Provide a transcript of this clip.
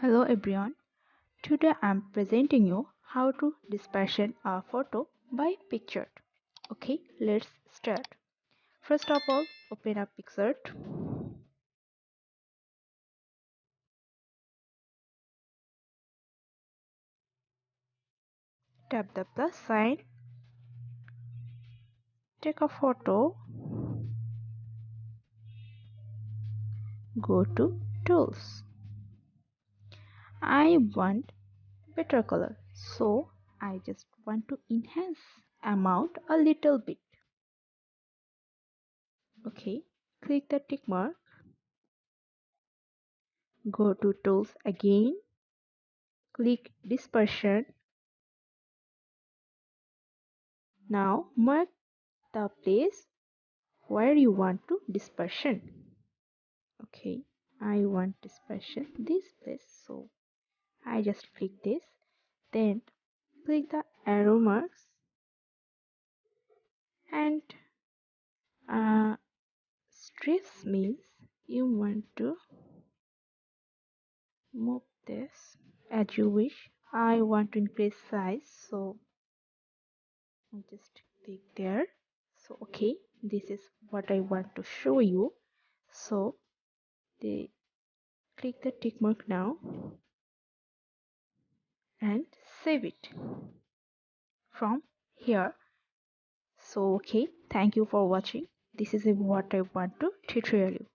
Hello everyone. Today I'm presenting you how to dispersion a photo by PicsArt. Okay, let's start. First of all, open up PicsArt. Tap the plus sign. Take a photo. Go to tools. I want better color, so I just want to enhance amount a little bit. Okay, click the tick mark. Go to tools again. Click dispersion. Now mark the place where you want to dispersion. Okay, I want dispersion this place, so I just click this, then click the arrow marks and strips means you want to move this as you wish. I want to increase size, so I just click there. So okay, this is what I want to show you. So they click the tick mark now and save it from here. So okay, thank you for watching. This is what I want to tutorial you.